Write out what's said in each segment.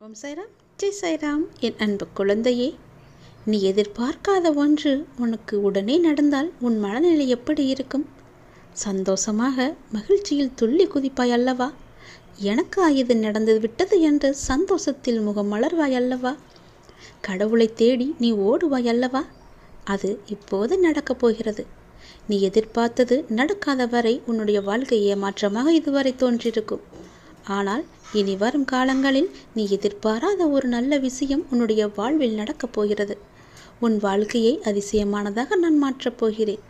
ஓம் சாய்ராம், ஜெய் சாய்ராம். என் அன்பு குழந்தையே, நீ எதிர்பார்க்காத ஒன்று உனக்கு உடனே நடந்தால் உன் மனநிலை எப்படி இருக்கும்? சந்தோஷமாக மகிழ்ச்சியில் துள்ளி குதிப்பாய் அல்லவா? எனக்கு இது நடந்து விட்டது என்று சந்தோஷத்தில் முகம் மலர்வாய் அல்லவா? கடவுளை தேடி நீ ஓடுவாய் அல்லவா? அது இப்போது நடக்கப் போகிறது. நீ எதிர்பார்த்தது நடக்காத வரை உன்னுடைய வாழ்க்கை ஏமாற்றமாக இதுவரை தோன்றியிருக்கும். ஆனால் இனி வரும் காலங்களில் நீ எதிர்பாராத ஒரு நல்ல விஷயம் உன்னுடைய வாழ்வில் நடக்கப் போகிறது. உன் வாழ்க்கையை அதிசயமானதாக நான் மாற்றப் போகிறேன்.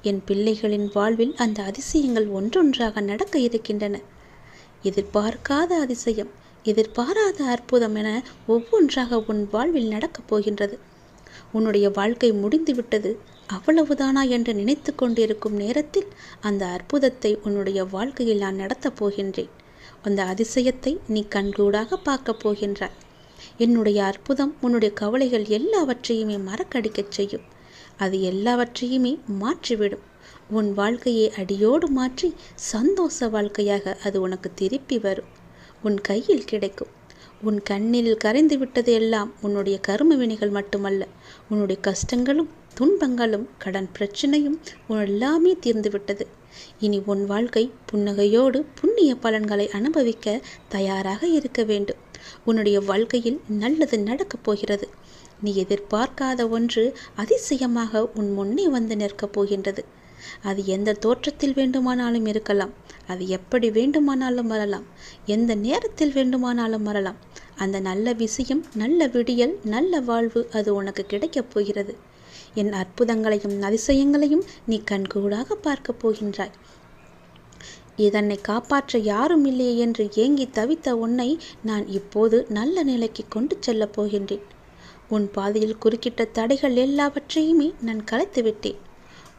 என் பிள்ளைகளின் வாழ்வில் அந்த அதிசயங்கள் ஒன்றொன்றாக நடக்க இருக்கின்றன. எதிர்பார்க்காத அதிசயம், எதிர்பாராத அற்புதம் என ஒவ்வொன்றாக உன் வாழ்வில் நடக்கப் போகின்றது. உன்னுடைய வாழ்க்கை முடிந்துவிட்டது, அவ்வளவுதானா என்று நினைத்து கொண்டிருக்கும் நேரத்தில் அந்த அற்புதத்தை உன்னுடைய வாழ்க்கையில் நான் நடத்தப் போகின்றேன். அந்த அதிசயத்தை நீ கண்கூடாக பார்க்கப் போகின்றாய். என்னுடைய அற்புதம் உன்னுடைய கவலைகள் எல்லாவற்றையுமே மறக்கடிக்கச் செய்யும். அது எல்லாவற்றையுமே மாற்றிவிடும். உன் வாழ்க்கையை அடியோடு மாற்றி சந்தோஷ வாழ்க்கையாக அது உனக்கு திருப்பி வரும். உன் கையில் கிடைக்கும். உன் கண்ணில் கரைந்து விட்டது எல்லாம் உன்னுடைய கர்ம வினைகள் மட்டுமல்ல, உன்னுடைய கஷ்டங்களும் துன்பங்களும் கடன் பிரச்சனையும் எல்லாமே தீர்ந்து விட்டது. இனி உன் வாழ்க்கை புன்னகையோடு புண்ணிய பலன்களை அனுபவிக்க தயாராக இருக்க வேண்டும். உன்னுடைய வாழ்க்கையில் நல்லது நடக்கப் போகிறது. நீ எதிர்பார்க்காத ஒன்று அதிசயமாக உன் முன்னே வந்து நிற்கப் போகின்றது. அது எந்த தோற்றத்தில் வேண்டுமானாலும் இருக்கலாம். அது எப்படி வேண்டுமானாலும் வரலாம். எந்த நேரத்தில் வேண்டுமானாலும் வரலாம். அந்த நல்ல விஷயம், நல்ல விடியல், நல்ல வாழ்வு அது உனக்கு கிடைக்கப் போகிறது. என் அற்புதங்களையும் அதிசயங்களையும் நீ கண்கூடாக பார்க்கப் போகின்றாய். இதனை காப்பாற்ற யாரும் இல்லையே என்று ஏங்கி தவித்த உன்னை நான் இப்போது நல்ல நிலைக்கு கொண்டு செல்லப் போகின்றேன். உன் பாதையில் குறுக்கிட்ட தடைகள் எல்லாவற்றையுமே நான் கலைத்து விட்டேன்.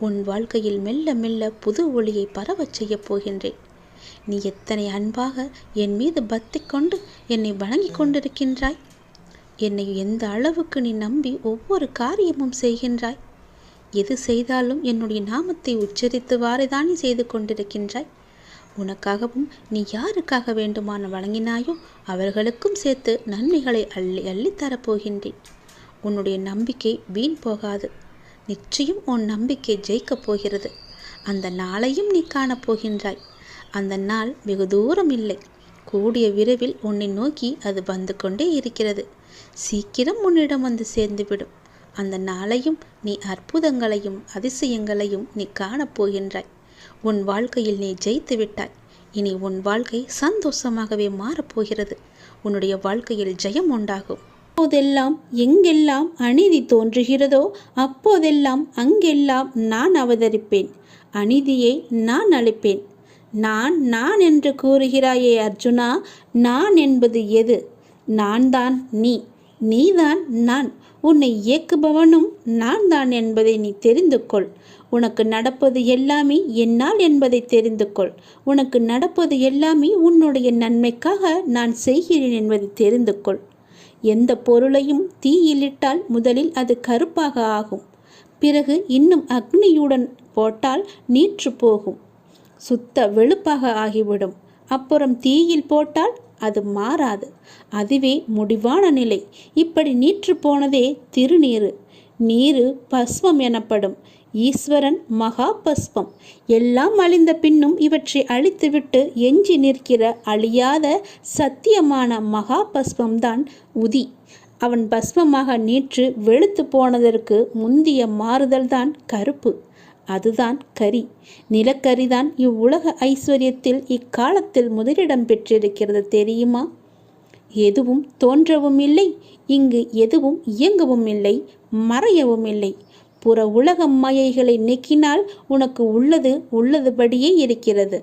உன் வாழ்க்கையில் மெல்ல மெல்ல புது ஒளியை பரவச் செய்யப் போகின்றேன். நீ எத்தனை அன்பாக என் மீது பக்தி கொண்டு என்னை வணங்கி கொண்டிருக்கின்றாய். என்னை எந்த அளவுக்கு நீ நம்பி ஒவ்வொரு காரியமும் செய்கின்றாய். எது செய்தாலும் என்னுடைய நாமத்தை உச்சரித்து வாரைதானே செய்து கொண்டிருக்கின்றாய். உனக்காகவும் நீ யாருக்காக வேண்டுமான வழங்கினாயோ அவர்களுக்கும் சேர்த்து நன்மைகளை அள்ளி அள்ளி தரப்போகின்றேன். உன்னுடைய நம்பிக்கை வீண் போகாது. நிச்சயம் உன் நம்பிக்கை ஜெயிக்கப் போகிறது. அந்த நாளையும் நீ காணப்போகின்றாய். அந்த நாள் வெகு தூரம் இல்லை, கூடிய விரைவில் உன்னை நோக்கி அது வந்து கொண்டே இருக்கிறது. சீக்கிரம் உன்னிடம் வந்து சேர்ந்துவிடும். அந்த நாளையும் நீ அற்புதங்களையும் அதிசயங்களையும் நீ காணப்போகின்றாய். உன் வாழ்க்கையில் நீ ஜெயித்து விட்டாய். இனி உன் வாழ்க்கை சந்தோஷமாகவே மாறப்போகிறது. உன்னுடைய வாழ்க்கையில் ஜெயம் உண்டாகும். அப்போதெல்லாம் எங்கெல்லாம் அநீதி தோன்றுகிறதோ அப்போதெல்லாம் அங்கெல்லாம் நான் அவதரிப்பேன். அநீதியை நான் அழிப்பேன். நான் நான் என்று கூறுகிறாயே அர்ஜுனா, நான் என்பது எது? நான் தான் நீ, நீதான் நான். உன்னை இயக்குபவனும் நான் தான் என்பதை நீ தெரிந்து கொள். உனக்கு நடப்பது எல்லாமே என்னால் என்பதை தெரிந்து கொள். உனக்கு நடப்பது எல்லாமே உன்னுடைய நன்மைக்காக நான் செய்கிறேன் என்பதை தெரிந்து கொள். எந்த பொருளையும் தீயிலிட்டால் முதலில் அது கருப்பாக ஆகும். பிறகு இன்னும் அக்னியுடன் போட்டால் நீற்று போகும், சுத்த வெளுப்பாக ஆகிவிடும். அப்புறம் தீயில் போட்டால் அது மாறாது. அதுவே முடிவான நிலை. இப்படி நீற்று போனதே திருநீரு. நீரு பஸ்வம் எனப்படும். ஈஸ்வரன் மகா பஸ்வம். எல்லாம் அழிந்த பின்னும் இவற்றை அழித்துவிட்டு எஞ்சி நிற்கிற அழியாத சத்தியமான மகா பஸ்வம்தான் உதி. அவன் பஸ்வமாக நீற்று வெளுத்து போனதற்கு முந்திய மாறுதல்தான் கருப்பு. அதுதான் கரி. நிலக்கரிதான் இவ்வுலக ஐஸ்வர்யத்தில் இக்காலத்தில் முதலிடம் பெற்றிருக்கிறது தெரியுமா? எதுவும் தோன்றவும் இல்லை, இங்கு எதுவும் இயங்கவும் இல்லை, மறையவும் இல்லை. புற உலக மாயைகளை நீக்கினால் உனக்கு உள்ளது உள்ளதுபடியே இருக்கிறது.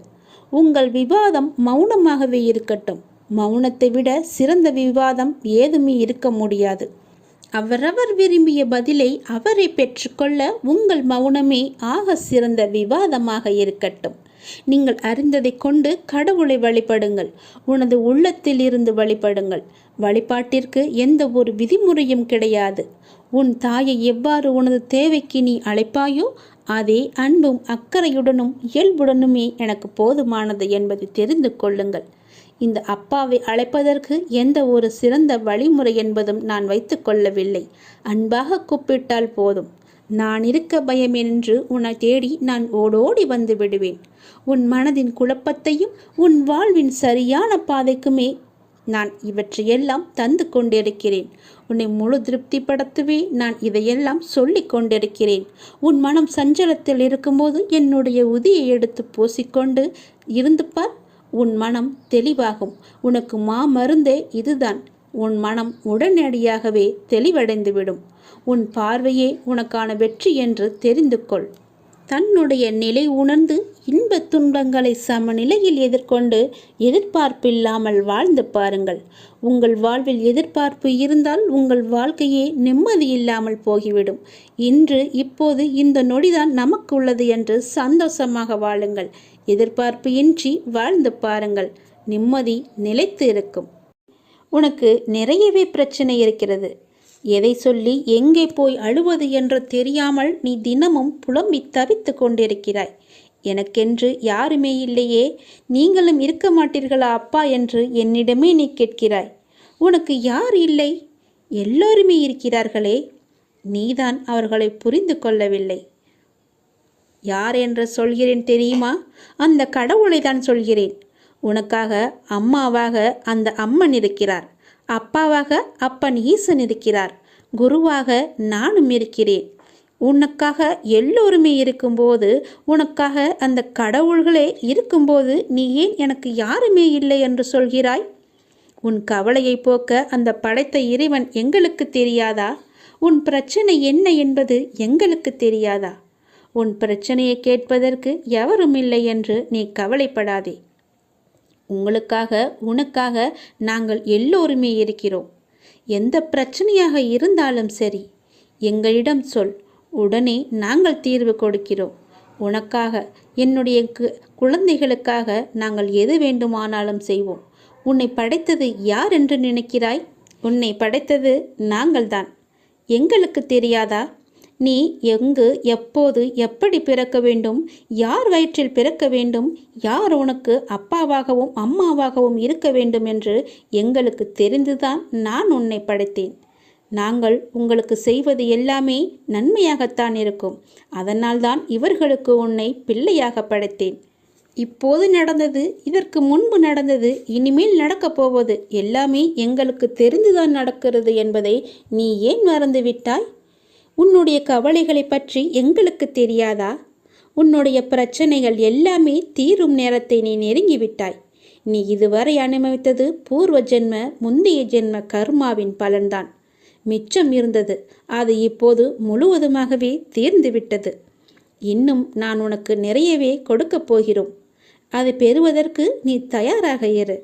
உங்கள் விவாதம் மௌனமாகவே இருக்கட்டும். மௌனத்தை விட சிறந்த விவாதம் ஏதுமே இருக்க முடியாது. அவரவர் விரும்பிய பதிலை அவரை பெற்றுக்கொள்ள உங்கள் மௌனமே ஆக சிறந்த விவாதமாக இருக்கட்டும். நீங்கள் அறிந்ததை கொண்டு கடவுளை வழிபடுங்கள். உனது உள்ளத்தில் இருந்து வழிபடுங்கள். வழிபாட்டிற்கு எந்த ஒரு விதிமுறையும் கிடையாது. உன் தாயை எவ்வாறு உனது தேவைக்கு நீ அழைப்பாயோ அதே அன்பும் அக்கறையுடனும் இயல்புடனுமே எனக்கு போதுமானது என்பதை தெரிந்து கொள்ளுங்கள். இந்த அப்பாவை அழைப்பதற்கு எந்த ஒரு சிறந்த வழிமுறை என்பதும் நான் வைத்து கொள்ளவில்லை. அன்பாக கூப்பிட்டால் போதும். நான் இருக்க பயம் என்று உன்னை தேடி நான் ஓடோடி வந்து விடுவேன். உன் மனதின் குழப்பத்தையும் உன் வாழ்வின் சரியான பாதைக்குமே நான் இவற்றையெல்லாம் தந்து கொண்டிருக்கிறேன். உன்னை முழு திருப்திப்படுத்தவே நான் இதையெல்லாம் சொல்லி கொண்டிருக்கிறேன். உன் மனம் சஞ்சலத்தில் இருக்கும்போது என்னுடைய உதியை எடுத்து பூசிக்கொண்டு இருந்து பார். உன் மனம் தெளிவாகும். உனக்கு மருந்தே இதுதான். உன் மனம் உடனடியாகவே தெளிவடைந்துவிடும். உன் பார்வையே உனக்கான வெற்றி என்று தெரிந்து கொள். தன்னுடைய நிலை உணர்ந்து இன்ப துன்பங்களை சமநிலையில் எதிர்கொண்டு எதிர்பார்ப்பில்லாமல் வாழ்ந்து பாருங்கள். உங்கள் வாழ்வில் எதிர்பார்ப்பு இருந்தால் உங்கள் வாழ்க்கையே நிம்மதி இல்லாமல் போகிவிடும். இன்று இப்போது இந்த நொடிதான் நமக்கு உள்ளது என்று சந்தோஷமாக வாழுங்கள். எதிர்பார்ப்பு இன்றி வாழ்ந்து பாருங்கள். நிம்மதி நிலைத்து இருக்கும். உனக்கு நிறையவே பிரச்சனை இருக்கிறது. எதை சொல்லி எங்கே போய் அழுவது என்று தெரியாமல் நீ தினமும் புலம்பி தவித்து கொண்டிருக்கிறாய். எனக்கென்று யாருமே இல்லையே, நீங்களும் இருக்க மாட்டீர்களா அப்பா என்று என்னிடமே நீ கேட்கிறாய். உனக்கு யார் இல்லை? எல்லோருமே இருக்கிறார்களே. நீதான் அவர்களை புரிந்து கொள்ளவில்லை. யார் என்று சொல்கிறேன் தெரியுமா? அந்த கடவுளை தான் சொல்கிறேன். உனக்காக அம்மாவாக அந்த அம்மன் இருக்கிறார். அப்பாவாக அப்பன் ஈசன் இருக்கிறார். குருவாக நானும் இருக்கிறேன். உனக்காக எல்லோருமே இருக்கும்போது, உனக்காக அந்த கடவுள்களே இருக்கும்போது நீ ஏன் எனக்கு யாருமே இல்லை என்று சொல்கிறாய்? உன் கவலையை போக்க அந்த படைத்த இறைவன் எங்களுக்கு தெரியாதா? உன் பிரச்சனை என்ன என்பது எங்களுக்கு தெரியாதா? உன் பிரச்சனையை கேட்பதற்கு எவரும் இல்லை என்று நீ கவலைப்படாதே. உங்களுக்காக உனக்காக நாங்கள் எல்லோருமே இருக்கிறோம். எந்த பிரச்சனையாக இருந்தாலும் சரி, எங்களிடம் சொல். உடனே நாங்கள் தீர்வு கொடுக்கிறோம். உனக்காக, என்னுடைய குழந்தைகளுக்காக நாங்கள் எது வேண்டுமானாலும் செய்வோம். உன்னை படைத்தது யார் என்று நினைக்கிறாய்? உன்னை படைத்தது நாங்கள்தான். எங்களுக்கு தெரியாதா? நீ எங்கு, எப்போது, எப்படி பிறக்க வேண்டும், யார் வயிற்றில் பிறக்க வேண்டும், யார் உனக்கு அப்பாவாகவும் அம்மாவாகவும் இருக்க வேண்டும் என்று எங்களுக்கு தெரிந்துதான் நான் உன்னை படைத்தேன். நாங்கள் உங்களுக்கு செய்வது எல்லாமே நன்மையாகத்தான் இருக்கும். அதனால்தான் இவர்களுக்கு உன்னை பிள்ளையாக படைத்தேன். இப்போது நடந்தது, இதற்கு முன்பு நடந்தது, இனிமேல் நடக்கப் போவது எல்லாமே எங்களுக்கு தெரிந்துதான் நடக்கிறது என்பதை நீ ஏன் மறந்துவிட்டாய்? உன்னுடைய கவலைகளை பற்றி எங்களுக்கு தெரியாதா? உன்னுடைய பிரச்சனைகள் எல்லாமே தீரும் நேரத்தை நீ நெருங்கிவிட்டாய். நீ இதுவரை அனுபவித்தது பூர்வ ஜென்ம முந்தைய ஜென்ம கர்மாவின் பலன்தான். மிச்சம் இருந்தது, அது இப்போது முழுவதுமாகவே தீர்ந்துவிட்டது. இன்னும் நான் உனக்கு நிறையவே கொடுக்கப் போகிறோம். அதை பெறுவதற்கு நீ தயாராக இரு.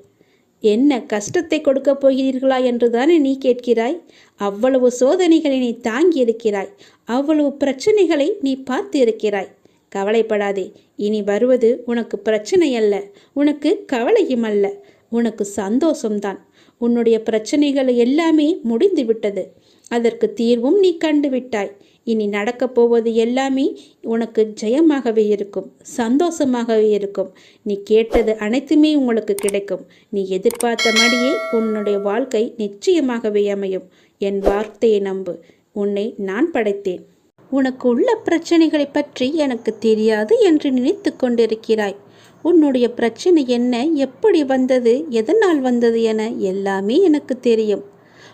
என்ன கஷ்டத்தை கொடுக்கப் போகிறீர்களா என்று தானே நீ கேட்கிறாய்? அவ்வளவு சோதனைகளை நீ தாங்கி இருக்கிறாய். அவ்வளவு பிரச்சனைகளை நீ பார்த்து இருக்கிறாய். கவலைப்படாதே. இனி வருவது உனக்கு பிரச்சனை அல்ல, உனக்கு கவலையும் அல்ல, உனக்கு சந்தோஷம்தான். உன்னுடைய பிரச்சனைகள் எல்லாமே முடிந்து விட்டது. அதற்கு தீர்வும் நீ கண்டுவிட்டாய். இனி நடக்கப் போவது எல்லாமே உனக்கு ஜெயமாகவே இருக்கும், சந்தோஷமாகவே இருக்கும். நீ கேட்டது அனைத்துமே உங்களுக்கு கிடைக்கும். நீ எதிர்பார்த்தபடியே உன்னுடைய வாழ்க்கை நிச்சயமாகவே அமையும். என் வார்த்தையை நம்பு. உன்னை நான் படைத்தேன். உனக்கு உள்ள பிரச்சனைகளை பற்றி எனக்கு தெரியாது என்று நினைத்து கொண்டிருக்கிறாய். உன்னுடைய பிரச்சனை என்ன, எப்படி வந்தது, எதனால் வந்தது என எல்லாமே எனக்கு தெரியும்.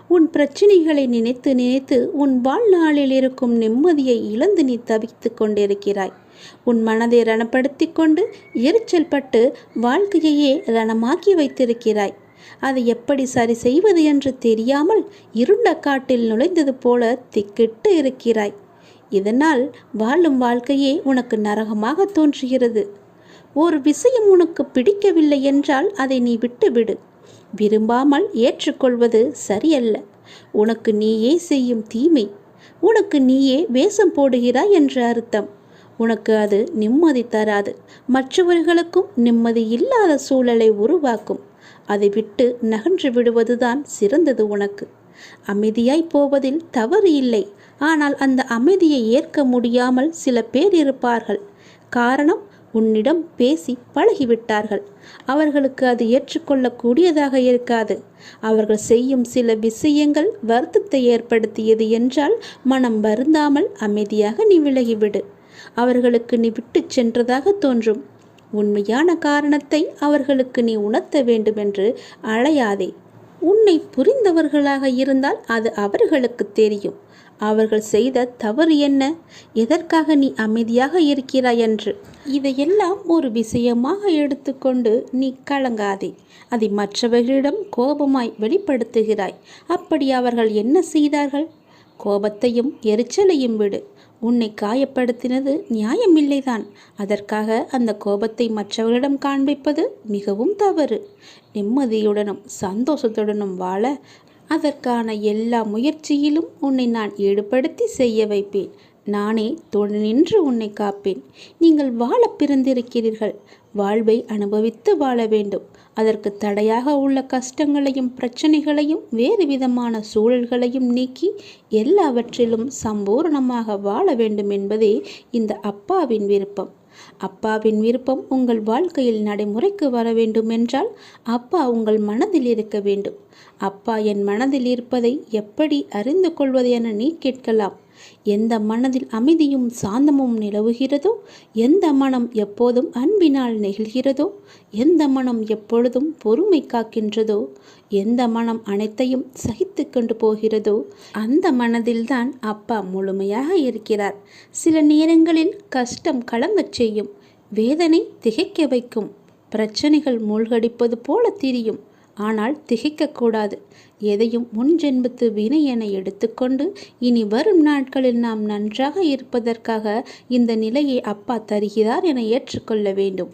உன் பிரச்சனைகளை நினைத்து நினைத்து உன் வாழ்நாளில் இருக்கும் நிம்மதியை இழந்து நீ தவித்து கொண்டிருக்கிறாய். உன் மனதை ரணப்படுத்தி கொண்டு எரிச்சல் பட்டு வாழ்க்கையையே ரணமாக்கி வைத்திருக்கிறாய். அதை எப்படி சரி செய்வது என்று தெரியாமல் இருண்ட காட்டில் நுழைந்தது போல திக்கிட்டு இருக்கிறாய். இதனால் வாழும் வாழ்க்கையே உனக்கு நரகமாக தோன்றுகிறது. ஒரு விஷயம் உனக்கு பிடிக்கவில்லை என்றால் அதை நீ விட்டுவிடு. விரும்பாமல் ஏற்றுக்கொள்வது சரியல்ல. உனக்கு நீயே செய்யும் தீமை. உனக்கு நீயே வேஷம் போடுகிறாய் என்று அர்த்தம். உனக்கு அது நிம்மதி தராது. மற்றவர்களுக்கும் நிம்மதி இல்லாத சூழலை உருவாக்கும். அதை விட்டு நகன்று விடுவதுதான் சிறந்தது உனக்கு. அமைதியாய் போவதில் தவறு இல்லை. ஆனால் அந்த அமைதியை ஏற்க முடியாமல் சில பேர் இருப்பார்கள். காரணம், உன்னிடம் பேசி பழகிவிட்டார்கள். அவர்களுக்கு அது ஏற்றுக்கொள்ளக்கூடியதாக இருக்காது. அவர்கள் செய்யும் சில விஷயங்கள் வருத்தத்தை ஏற்படுத்தியது என்றால் மனம் வருந்தாமல் அமைதியாக நீ விலகிவிடு. அவர்களுக்கு நீ விட்டு சென்றதாக தோன்றும். உண்மையான காரணத்தை அவர்களுக்கு நீ உணர்த்த வேண்டுமென்று அழையாதே. உன்னை புரிந்தவர்களாக இருந்தால் அது அவர்களுக்கு தெரியும். அவர்கள் செய்த தவறு என்ன, எதற்காக நீ அமைதியாக இருக்கிறாய் என்று. இதையெல்லாம் ஒரு விஷயமாக எடுத்துக்கொண்டு நீ கலங்காதே. அதை மற்றவர்களிடம் கோபமாய் வெளிப்படுத்துகிறாய். அப்படி அவர்கள் என்ன செய்தார்கள்? கோபத்தையும் எரிச்சலையும் விடு. உன்னை காயப்படுத்தினது நியாயமில்லைதான். அதற்காக அந்த கோபத்தை மற்றவர்களிடம் காண்பிப்பது மிகவும் தவறு. நிம்மதியுடனும் சந்தோஷத்துடனும் வாழ அதற்கான எல்லா முயற்சியிலும் உன்னை நான் ஈடுபடுத்தி செய்ய வைப்பேன். நானே துணை நின்று உன்னை காப்பேன். நீங்கள் வாழ பிறந்திருக்கிறீர்கள். வாழ்வை அனுபவித்து வாழ வேண்டும். அதற்கு தடையாக உள்ள கஷ்டங்களையும் பிரச்சனைகளையும் வேறு விதமான சூழல்களையும் நீக்கி எல்லாவற்றிலும் சம்பூர்ணமாக வாழ வேண்டும் என்பதே இந்த அப்பாவின் விருப்பம். அப்பாவின் விருப்பம் உங்கள் வாழ்க்கையில் நடைமுறைக்கு வர வேண்டும் என்றால் அப்பா உங்கள் மனதில் இருக்க வேண்டும். அப்பா என் மனதில் இருப்பதை எப்படி அறிந்து கொள்வது என நீ கேட்கலாம். எந்த மனதில் அமைதியும் சாந்தமும் நிலவுகிறதோ, எந்த மனம் எப்போதும் அன்பினால் நெகிழ்கிறதோ, எந்த மனம் எப்பொழுதும் பொறுமை காக்கின்றதோ, எந்த மனம் அனைத்தையும் சகித்து கொண்டு போகிறதோ அந்த மனதில்தான் அப்பா முழுமையாக இருக்கிறார். சில நேரங்களில் கஷ்டம் கலங்கச் செய்யும், வேதனை திகைக்க வைக்கும், பிரச்சனைகள் மூழ்கடிப்பது போல தெரியும். ஆனால் திகைக்கக்கூடாது. எதையும் முன்ஜென்மத்து வினை என எடுத்துக்கொண்டு இனி வரும் நாட்களில் நாம் நன்றாக இருப்பதற்காக இந்த நிலையை அப்பா தருகிறார் என ஏற்றுக்கொள்ள வேண்டும்.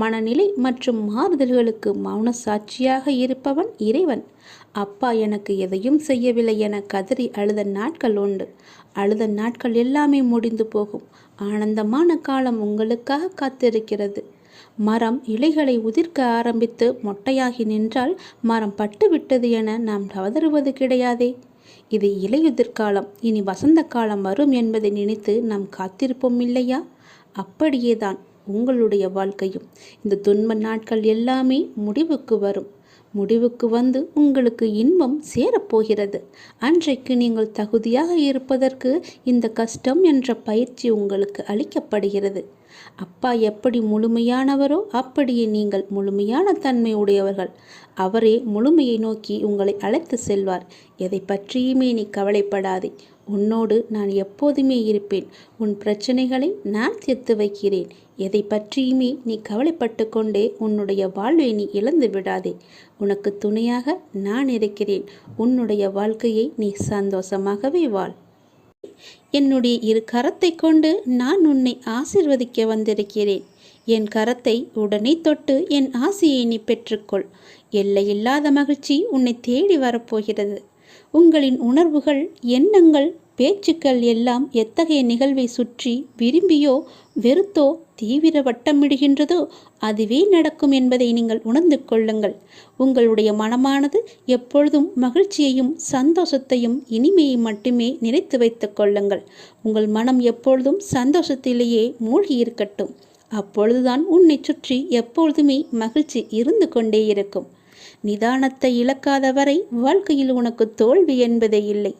மனநிலை மற்றும் மாறுதல்களுக்கு மௌன சாட்சியாக இருப்பவன் இறைவன். அப்பா எனக்கு எதையும் செய்யவில்லை என கதறி அழுத நாட்கள் உண்டு. அழுத நாட்கள் எல்லாமே முடிந்து போகும். ஆனந்தமான காலம் உங்களுக்காக காத்திருக்கிறது. மரம் இலைகளை உதிர்க்க ஆரம்பித்து மொட்டையாகி நின்றால் மரம் பட்டுவிட்டது என நாம் கதறுவது கிடையாதே. இது இலையுதிர்காலம், இனி வசந்த காலம் வரும் என்பதை நினைத்து நாம் காத்திருப்போம் இல்லையா? அப்படியேதான் உங்களுடைய வாழ்க்கையும். இந்த துன்ப நாட்கள் எல்லாமே முடிவுக்கு வரும். முடிவுக்கு வந்து உங்களுக்கு இன்பம் சேரப்போகிறது. அன்றைக்கு நீங்கள் தகுதியாக இருப்பதற்கு இந்த கஷ்டம் என்ற பயிற்சி உங்களுக்கு அளிக்கப்படுகிறது. அப்பா எப்படி முழுமையானவரோ அப்படியே நீங்கள் முழுமையான தன்மை உடையவர்கள். அவரே முழுமையை நோக்கி உங்களை அழைத்து செல்வார். எதை பற்றியுமே நீ கவலைப்படாதே. உன்னோடு நான் எப்போதுமே இருப்பேன். உன் பிரச்சனைகளை நான் தீர்த்து வைக்கிறேன். எதை பற்றியுமே நீ கவலைப்பட்டு கொண்டே உன்னுடைய வாழ்வை நீ இழந்து விடாதே. உனக்கு துணையாக நான் இருக்கிறேன். உன்னுடைய வாழ்க்கையை நீ சந்தோஷமாகவே வாழ். என்னுடைய இரு கரத்தை கொண்டு நான் உன்னை ஆசிர்வதிக்க வந்திருக்கிறேன். என் கரத்தை உடனே தொட்டு என் ஆசையை நீ பெற்றுக்கொள். எல்லையில்லாத மகிழ்ச்சி உன்னை தேடி வரப்போகிறது. உங்களின் உணர்வுகள், எண்ணங்கள், பேச்சுக்கள் எல்லாம் எத்தகைய நிகழ்வை சுற்றி விரும்பியோ வெறுத்தோ தீவிர வட்டமிடுகின்றதோ அதுவே நடக்கும் என்பதை நீங்கள் உணர்ந்து கொள்ளுங்கள். உங்களுடைய மனமானது எப்பொழுதும் மகிழ்ச்சியையும் சந்தோஷத்தையும் இனிமையை மட்டுமே நினைத்து வைத்து கொள்ளுங்கள். உங்கள் மனம் எப்பொழுதும் சந்தோஷத்திலேயே மூழ்கி இருக்கட்டும். அப்பொழுதுதான் உன்னை சுற்றி எப்பொழுதுமே மகிழ்ச்சி இருந்து கொண்டே இருக்கும். நிதானத்தை இழக்காத வரை வாழ்க்கையில் உனக்கு தோல்வி என்பதே இல்லை.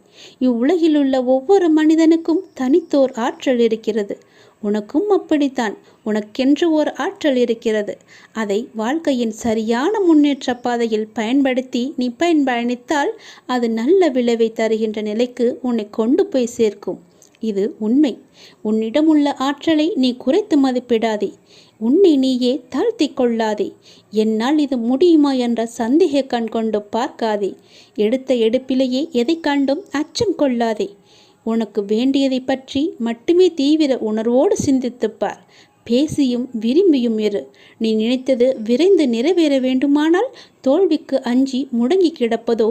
இவ்வுலகில் உள்ள ஒவ்வொரு மனிதனுக்கும் தனித்தோர் ஆற்றல் இருக்கிறது. உனக்கும் அப்படித்தான். உனக்கென்று ஓர் ஆற்றல் இருக்கிறது. அதை வாழ்க்கையின் சரியான முன்னேற்ற பாதையில் பயன்படுத்தி நீ பயணித்தால் அது நல்ல விளைவை தருகின்ற நிலைக்கு உன்னை கொண்டு போய் சேர்க்கும். இது உண்மை. உன்னிடம் உள்ள ஆற்றலை நீ குறைத்து மதிப்பிடாதே. உன்னை நீயே தாழ்த்தி கொள்ளாதே. என்னால் இது முடியுமா என்ற சந்தேக கண் கொண்டு பார்க்காதே. எடுத்த எடுப்பிலேயே எதை கண்டும் அச்சம் கொள்ளாதே. உனக்கு வேண்டியதை பற்றி மட்டுமே தீவிர உணர்வோடு சிந்தித்துப்பார். பேசியும் விரும்பியும் இரு. நீ நினைத்தது விரைந்து நிறைவேற வேண்டுமானால் தோல்விக்கு அஞ்சி முடங்கி கிடப்பதோ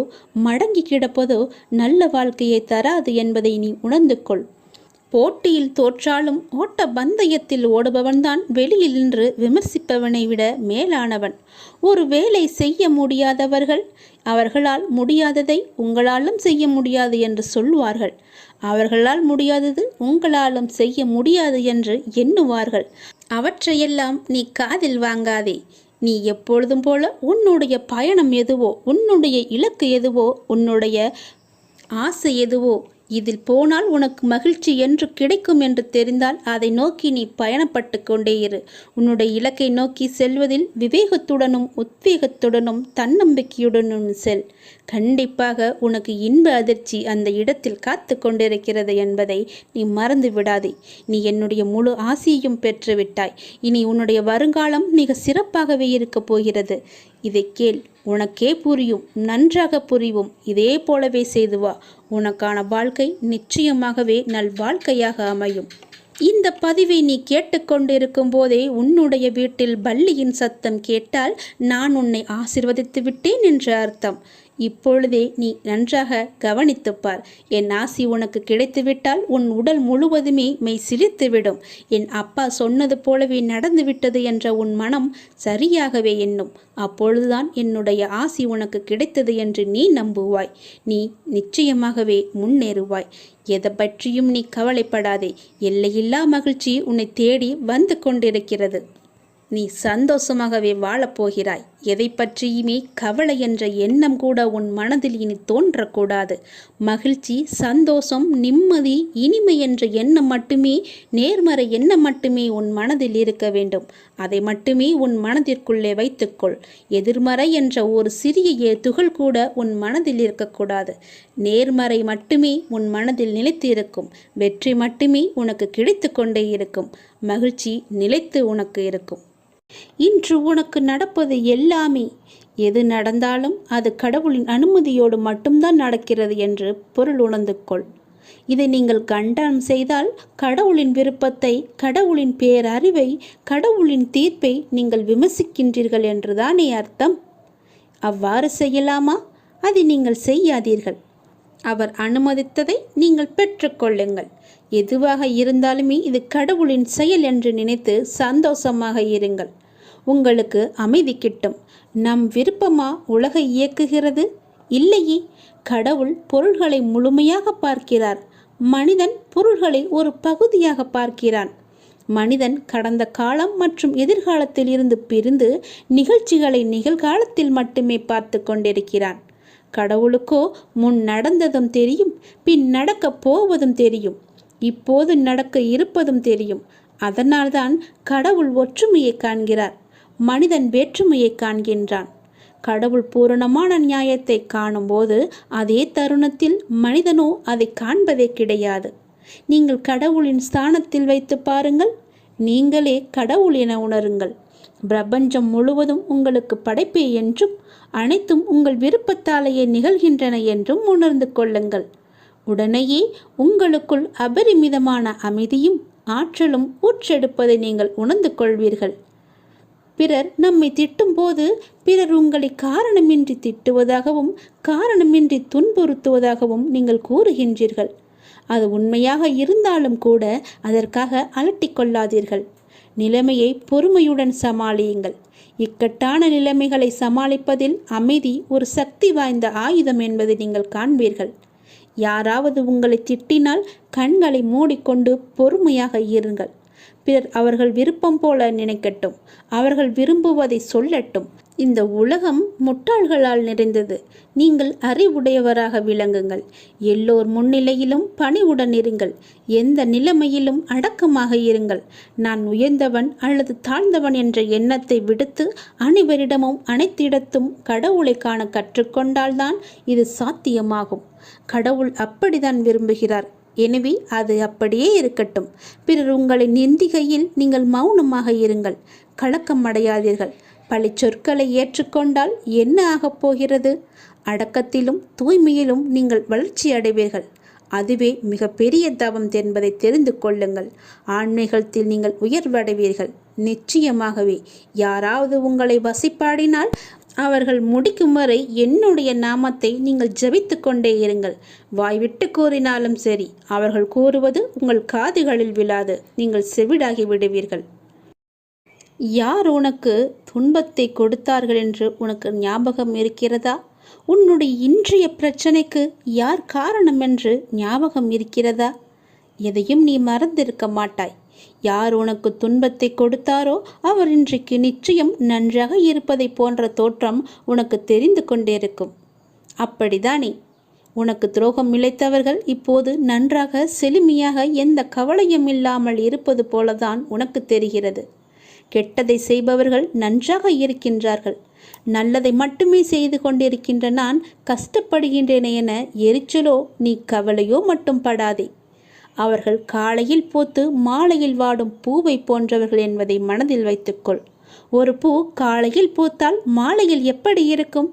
மடங்கி கிடப்பதோ நல்ல வாழ்க்கையை தராது என்பதை நீ உணர்ந்து கொள். போட்டியில் தோற்றாலும் ஓட்ட பந்தயத்தில் ஓடுபவன்தான் வெளியில் நின்று விமர்சிப்பவனை விட மேலானவன். ஒரு வேலை செய்ய முடியாதவர்கள் அவர்களால் முடியாததை உங்களாலும் செய்ய முடியாது என்று சொல்வார்கள். அவர்களால் முடியாதது உங்களாலும் செய்ய முடியாது என்று எண்ணுவார்கள். அவற்றையெல்லாம் நீ காதில் வாங்காதே. நீ எப்பொழுதும் போல உன்னுடைய பயணம் எதுவோ, உன்னுடைய இலக்கு எதுவோ, உன்னுடைய ஆசை எதுவோ, இதில் போனால் உனக்கு மகிழ்ச்சி என்று கிடைக்கும் என்று தெரிந்தால் அதை நோக்கி நீ பயணப்பட்டு கொண்டே இரு. உன்னுடைய இலக்கை நோக்கி செல்வதில் விவேகத்துடனும் உத்வேகத்துடனும் தன்னம்பிக்கையுடனும் செல். கண்டிப்பாக உனக்கு இன்ப அதிர்ச்சி அந்த இடத்தில் காத்து கொண்டிருக்கிறது என்பதை நீ மறந்து விடாதே. நீ என்னுடைய முழு ஆசையையும் பெற்றுவிட்டாய். இனி உன்னுடைய வருங்காலம் மிக சிறப்பாகவே இருக்கப் போகிறது. இதை கேள், உனக்கே புரியும், நன்றாக புரியும். இதே போலவே செய்து வா. உனக்கான வாழ்க்கை நிச்சயமாகவே நல்வாழ்க்கையாக அமையும். இந்த பதிவை நீ கேட்டுக்கொண்டிருக்கும் போதே உன்னுடைய வீட்டில் பல்லியின் சத்தம் கேட்டால் நான் உன்னை ஆசிர்வதித்து விட்டேன் என்று அர்த்தம். இப்பொழுதே நீ நன்றாக கவனித்துப்பார். என் ஆசி உனக்கு கிடைத்துவிட்டால் உன் உடல் முழுவதுமே மெய் சிலிர்த்துவிடும். என் அப்பா சொன்னது போலவே நடந்துவிட்டது என்ற உன் மனம் சரியாகவே எண்ணும். அப்பொழுதுதான் என்னுடைய ஆசி உனக்கு கிடைத்தது என்று நீ நம்புவாய். நீ நிச்சயமாகவே முன்னேறுவாய். எதை பற்றியும் நீ கவலைப்படாதே. எல்லையில்லா மகிழ்ச்சி உன்னை தேடி வந்து கொண்டிருக்கிறது. நீ சந்தோஷமாகவே வாழப்போகிறாய். எதை பற்றியுமே கவலை என்ற எண்ணம் கூட உன் மனதில் இனி தோன்றக்கூடாது. மகிழ்ச்சி, சந்தோஷம், நிம்மதி, இனிமை என்ற எண்ணம் மட்டுமே, நேர்மறை எண்ணம் மட்டுமே உன் மனதில் இருக்க வேண்டும். அதை மட்டுமே உன் மனதிற்குள்ளே வைத்துக்கொள். எதிர்மறை என்ற ஒரு சிறிய துகள் கூட உன் மனதில் இருக்கக்கூடாது. நேர்மறை மட்டுமே உன் மனதில் நிலைத்து இருக்கும். வெற்றி மட்டுமே உனக்கு கிடைத்து கொண்டே இருக்கும். மகிழ்ச்சி நிலைத்து உனக்கு இருக்கும். இன்று உனக்கு நடப்பது எல்லாமே, எது நடந்தாலும் அது கடவுளின் அனுமதியோடு மட்டும்தான் நடக்கிறது என்று பொருள் உணர்ந்து கொள். இதை நீங்கள் கண்டனம் செய்தால் கடவுளின் விருப்பத்தை, கடவுளின் பேரறிவை, கடவுளின் தீர்ப்பை நீங்கள் விமர்சிக்கின்றீர்கள் என்றுதானே அர்த்தம். அவ்வாறு செய்யலாமா? அதை நீங்கள் செய்யாதீர்கள். அவர் அனுமதித்ததை நீங்கள் பெற்றுக்கொள்ளுங்கள். எதுவாக இருந்தாலுமே இது கடவுளின் செயல் என்று நினைத்து சந்தோஷமாக இருங்கள். உங்களுக்கு அமைதி கிட்டும். நம் விருப்பமா உலகை இயக்குகிறது? இல்லையே. கடவுள் பொருள்களை முழுமையாக பார்க்கிறார். மனிதன் பொருள்களை ஒரு பகுதியாக பார்க்கிறான். மனிதன் கடந்த காலம் மற்றும் எதிர்காலத்தில் இருந்து பிரிந்து நிகழ்ச்சிகளை நிகழ்காலத்தில் மட்டுமே பார்த்து கொண்டிருக்கிறான். கடவுளுக்கோ முன் நடந்ததும் தெரியும், பின் நடக்கப் போவதும் தெரியும், இப்போது நடக்க இருப்பதும் தெரியும். அதனால்தான் கடவுள் ஒற்றுமையை காண்கிறார், மனிதன் வேற்றுமையை காண்கின்றான். கடவுள் பூரணமான நியாயத்தை காணும்போது அதே தருணத்தில் மனிதனோ அதை காண்பதே கிடையாது. நீங்கள் கடவுளின் ஸ்தானத்தில் வைத்து பாருங்கள். நீங்களே கடவுள் என உணருங்கள். பிரபஞ்சம் முழுவதும் உங்களுக்கு படைப்பே என்றும் அனைத்தும் உங்கள் விருப்பத்தாலேயே நிகழ்கின்றன என்றும் உணர்ந்து கொள்ளுங்கள். உடனேயே உங்களுக்குள் அபரிமிதமான அமைதியும் ஆற்றலும் ஊற்றெடுப்பதை நீங்கள் உணர்ந்து கொள்வீர்கள். பிறர் நம்மை திட்டும்போது பிறர் உங்களை காரணமின்றி திட்டுவதாகவும் காரணமின்றி துன்புறுத்துவதாகவும் நீங்கள் கூறுகின்றீர்கள். அது உண்மையாக இருந்தாலும் கூட அதற்காக அலட்டிக்கொள்ளாதீர்கள். நிலைமையை பொறுமையுடன் சமாளியுங்கள். இக்கட்டான நிலைமைகளை சமாளிப்பதில் அமைதி ஒரு சக்தி வாய்ந்த ஆயுதம் என்பதை நீங்கள் காண்பீர்கள். யாராவது உங்களை திட்டினால் கண்களை மூடிக்கொண்டு பொறுமையாக இருங்கள். பிறர் அவர்கள் விருப்பம் போல நினைக்கட்டும், அவர்கள் விரும்புவதை சொல்லட்டும். இந்த உலகம் முட்டாள்களால் நிறைந்தது. நீங்கள் அறிவுடையவராக விளங்குங்கள். எல்லோர் முன்னிலையிலும் பணிவுடன் இருங்கள். எந்த நிலைமையிலும் அடக்கமாக இருங்கள். நான் உயர்ந்தவன் அல்லது தாழ்ந்தவன் என்ற எண்ணத்தை விடுத்து அனைவரிடமும் அனைத்திடத்தும் கடவுளை காண கற்றுக்கொண்டால்தான் இது சாத்தியமாகும். கடவுள் அப்படித்தான் விரும்புகிறார். எனவே அது அப்படியே இருக்கட்டும். பிறர் உங்களை நிந்திகையில் நீங்கள் மௌனமாக இருங்கள். கலக்கம் அடையாதீர்கள். பழி சொற்களை ஏற்றுக்கொண்டால் என்ன ஆகப் போகிறது? அடக்கத்திலும் தூய்மையிலும் நீங்கள் வளர்ச்சி அடைவீர்கள். அதுவே மிக பெரிய தவம் என்பதை தெரிந்து கொள்ளுங்கள். ஆன்மீகத்தில் நீங்கள் உயர்வடைவீர்கள். நிச்சயமாகவே யாராவது உங்களை வசிப்பாடினால் அவர்கள் முடிக்கும் வரை என்னுடைய நாமத்தை நீங்கள் ஜபித்து கொண்டே இருங்கள். வாய்விட்டு கூறினாலும் சரி, அவர்கள் கூறுவது உங்கள் காதுகளில் விழாது. நீங்கள் செவிடாகி விடுவீர்கள். யார் உனக்கு துன்பத்தை கொடுத்தார்கள் என்று உனக்கு ஞாபகம் இருக்கிறதா? உன்னுடைய இன்றைய பிரச்சனைக்கு யார் காரணம் என்று ஞாபகம் இருக்கிறதா? எதையும் நீ மறந்திருக்க மாட்டாய். யார் உனக்கு துன்பத்தை கொடுத்தாரோ அவர் இன்றைக்கு நிச்சயம் நன்றாக இருப்பதை போன்ற தோற்றம் உனக்கு தெரிந்து கொண்டிருக்கும். அப்படிதானே? உனக்கு துரோகம் இழைத்தவர்கள் இப்போது நன்றாக செழுமையாக எந்த கவலையும் இல்லாமல் இருப்பது போலதான் உனக்கு தெரிகிறது. கெட்டதை செய்பவர்கள் நன்றாக இருக்கின்றார்கள். நல்லதை மட்டுமே செய்து கொண்டிருக்கின்ற நான் கஷ்டப்படுகின்றேன் என எரிச்சலோ நீ கவலையோ மட்டும் படாதே. அவர்கள் காலையில் பூத்து மாலையில் வாடும் பூவை போன்றவர்கள் என்பதை மனதில் வைத்துக்கொள். ஒரு பூ காலையில் பூத்தால் மாலையில் எப்படி இருக்கும்?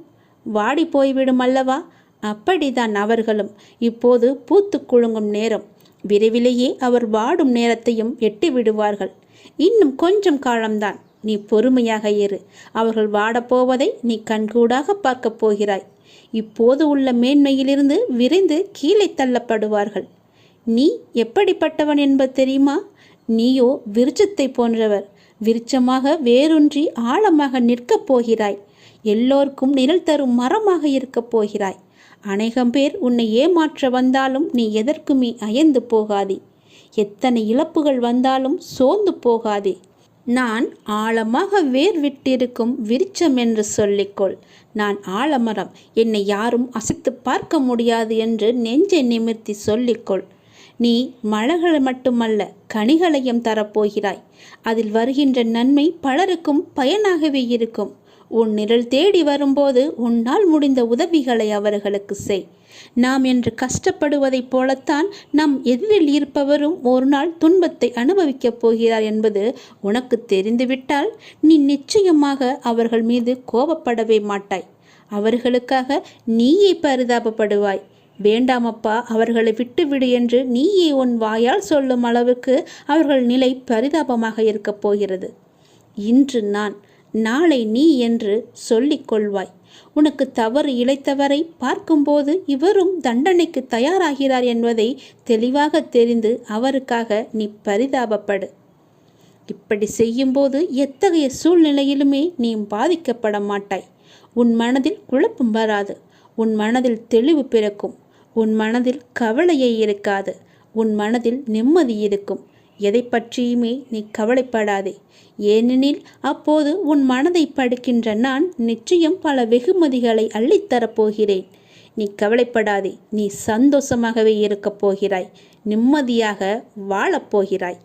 வாடி போய்விடும் அல்லவா? அப்படிதான் அவர்களும் இப்போது பூத்து குலுங்கும் நேரம். விரைவிலேயே அவர் வாடும் நேரத்தையும் எட்டி விடுவார்கள். இன்னும் கொஞ்சம் காலம்தான். நீ பொறுமையாக இரு. அவர்கள் வாடப்போவதை நீ கண்கூடாக பார்க்கப் போகிறாய். இப்போது உள்ள மேன்மையிலிருந்து விரைந்து கீழே தள்ளப்படுவார்கள். நீ எப்படிப்பட்டவன் என்பது தெரியுமா? நீயோ விருட்சத்தை போன்றவர். விருட்சமாக வேரூன்றி ஆழமாக நிற்கப் போகிறாய். எல்லோருக்கும் நிழல் தரும் மரமாக இருக்கப் போகிறாய். அநேகம் பேர் உன்னை ஏமாற்ற வந்தாலும் நீ எதற்குமே அயர்ந்து போகாதே. எத்தனை இழப்புகள் வந்தாலும் சோர்ந்து போகாதே. நான் ஆழமாக வேர் விட்டிருக்கும் விருட்சம் என்று சொல்லிக்கொள். நான் ஆலமரம், என்னை யாரும் அசைத்து பார்க்க முடியாது என்று நெஞ்சை நிமிர்த்தி சொல்லிக்கொள். நீ மலர்களை மட்டுமல்ல, கனிகளையும் தரப்போகிறாய். அதில் வருகின்ற நன்மை பலருக்கும் பயனாகவே இருக்கும். உன் நிழல் தேடி வரும்போது உன்னால் முடிந்த உதவிகளை அவர்களுக்கு செய். நாம் என்று கஷ்டப்படுவதைப் போலத்தான் நம் எதிரில் இருப்பவரும் ஒரு நாள் துன்பத்தை அனுபவிக்கப் போகிறார் என்பது உனக்கு தெரிந்துவிட்டால் நீ நிச்சயமாக அவர்கள் மீது கோபப்படவே மாட்டாய். அவர்களுக்காக நீயே பரிதாபப்படுவாய். வேண்டாமப்பா, அவர்களை விட்டுவிடு என்று நீயே உன் வாயால் சொல்லும் அளவுக்கு அவர்கள் நிலை பரிதாபமாக இருக்கப் போகிறது. இன்று நான், நாளை நீ என்று சொல்லிக் கொள்வாய். உனக்கு தவறு இழைத்தவரை பார்க்கும்போது இவரும் தண்டனைக்கு தயாராகிறார் என்பதை தெளிவாக தெரிந்து அவருக்காக நீ பரிதாபப்படு. இப்படி செய்யும்போது எத்தகைய சூழ்நிலையிலுமே நீ பாதிக்கப்பட மாட்டாய். உன் மனதில் குழப்பம் வராது. உன் மனதில் தெளிவு பிறக்கும். உன் மனதில் கவலையே இருக்காது. உன் மனதில் நிம்மதி இருக்கும். எதை பற்றியுமே நீ கவலைப்படாதே. ஏனெனில் அப்போது உன் மனதை படிக்கின்ற நான் நிச்சயம் பல வெகுமதிகளை அள்ளித்தரப்போகிறேன். நீ கவலைப்படாதே. நீ சந்தோஷமாகவே இருக்கப் போகிறாய். நிம்மதியாக வாழப்போகிறாய்.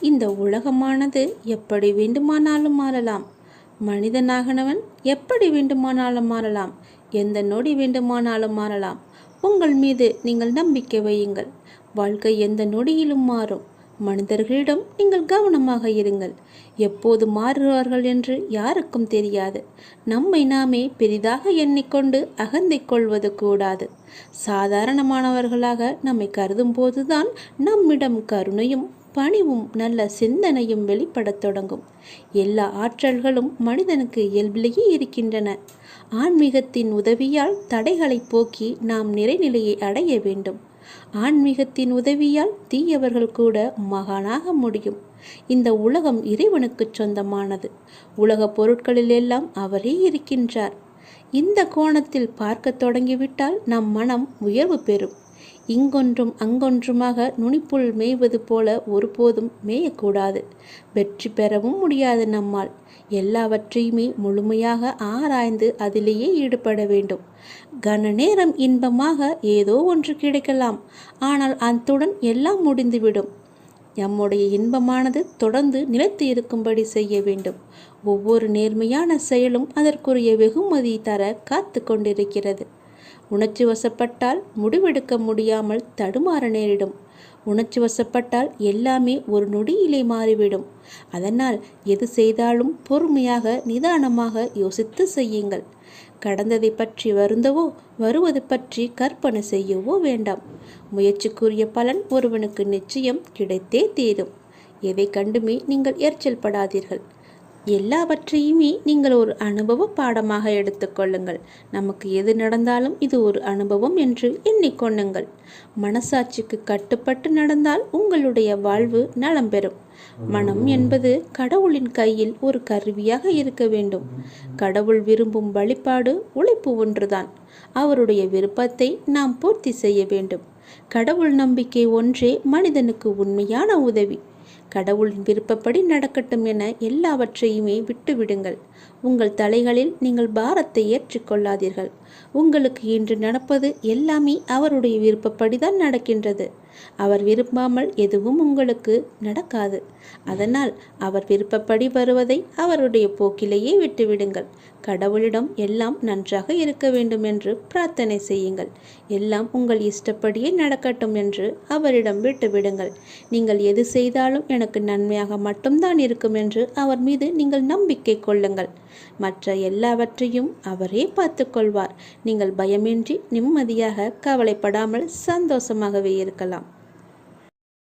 இந்த உலகமானது எப்படி வேண்டுமானாலும் மாறலாம். மனிதனாகனவன் எப்படி வேண்டுமானாலும் மாறலாம். எந்த நொடி வேண்டுமானாலும் மாறலாம். உங்கள் மீது நீங்கள் நம்பிக்கை வையுங்கள். வாழ்க்கை எந்த நொடியிலும் மாறும். மனிதர்களிடம் நீங்கள் கவனமாக இருங்கள். எப்போது மாறுவார்கள் என்று யாருக்கும் தெரியாது. நம்மை நாமே பெரிதாக எண்ணிக்கொண்டு அகந்தை கொள்வது கூடாது. சாதாரணமானவர்களாக நம்மை கருதும் போதுதான் நம்மிடம் கருணையும் பணிவும் நல்ல சிந்தனையும் வெளிப்படத் தொடங்கும். எல்லா ஆற்றல்களும் மனிதனுக்கு இயல்பிலேயே இருக்கின்றன. ஆன்மீகத்தின் உதவியால் தடைகளை போக்கி நாம் நிறைநிலையை அடைய வேண்டும். ஆன்மீகத்தின் உதவியால் தீயவர்கள் கூட மகானாக முடியும். இந்த உலகம் இறைவனுக்கு சொந்தமானது. உலக பொருட்களில் எல்லாம் அவரே இருக்கின்றார். இந்த கோணத்தில் பார்க்க தொடங்கிவிட்டால் நம் மனம் உயர்வு பெறும். இங்கொன்றும் அங்கொன்றுமாக நுனிப்புல் மேய்வது போல ஒருபோதும் மேயக்கூடாது. வெற்றி பெறவும் முடியாது நம்மால். எல்லாவற்றையுமே முழுமையாக ஆராய்ந்து அதிலேயே ஈடுபட வேண்டும். கன நேரம் இன்பமாக ஏதோ ஒன்று கிடைக்கலாம். ஆனால் அத்துடன் எல்லாம் முடிந்துவிடும். நம்முடைய இன்பமானது தொடர்ந்து நிலைத்து இருக்கும்படி செய்ய வேண்டும். ஒவ்வொரு நேர்மையான செயலும் அதற்குரிய வெகுமதி தர காத்து கொண்டிருக்கிறது. உணர்ச்சி வசப்பட்டால் முடிவெடுக்க முடியாமல் தடுமாற நேரிடும். உணர்ச்சி வசப்பட்டால் எல்லாமே ஒரு நொடியிலே மாறிவிடும். அதனால் எது செய்தாலும் பொறுமையாக நிதானமாக யோசித்து செய்யுங்கள். கடந்ததை பற்றி வருந்தவோ வருவது பற்றி கற்பனை செய்யவோ வேண்டாம். முயற்சிக்குரிய பலன் ஒருவனுக்கு நிச்சயம் கிடைத்தே தீரும். எதை கண்டுமே நீங்கள் எரிச்சல் படாதீர்கள். எல்லாவற்றையுமே நீங்கள் ஒரு அனுபவ பாடமாக எடுத்துக்கொள்ளுங்கள். நமக்கு எது நடந்தாலும் இது ஒரு அனுபவம் என்று எண்ணிக்கொள்ளுங்கள். மனசாட்சிக்கு கட்டுப்பட்டு நடந்தால் உங்களுடைய வாழ்வு நலம் பெறும். மனம் என்பது கடவுளின் கையில் ஒரு கருவியாக இருக்க வேண்டும். கடவுள் விரும்பும் வழிபாடு உழைப்பு ஒன்றுதான். அவருடைய விருப்பத்தை நாம் பூர்த்தி செய்ய வேண்டும். கடவுள் நம்பிக்கை ஒன்றே மனிதனுக்கு உண்மையான உதவி. கடவுளின் விருப்பப்படி நடக்கட்டும் என எல்லாவற்றையுமே விட்டுவிடுங்கள். உங்கள் தலைகளில் நீங்கள் பாரத்தை ஏற்றிக்கொள்ளாதீர்கள். உங்களுக்கு இன்று நடப்பது எல்லாமே அவருடைய விருப்பப்படிதான் நடக்கின்றது. அவர் விரும்பாமல் எதுவும் உங்களுக்கு நடக்காது. அதனால் அவர் விருப்பப்படி வருவதை அவருடைய போக்கிலேயே விட்டுவிடுங்கள். கடவுளிடம் எல்லாம் நன்றாக இருக்க வேண்டும் என்று பிரார்த்தனை செய்யுங்கள். எல்லாம் உங்கள் இஷ்டப்படியே நடக்கட்டும் என்று அவரிடம் விட்டுவிடுங்கள். நீங்கள் எது செய்தாலும் எனக்கு நன்மையாக மட்டும்தான் இருக்கும் என்று அவர் மீது நீங்கள் நம்பிக்கை கொள்ளுங்கள். மற்ற எல்லாவற்றையும் அவரே பார்த்து கொள்வார். நீங்கள் பயமின்றி நிம்மதியாக கவலைப்படாமல் சந்தோஷமாகவே இருக்கலாம்.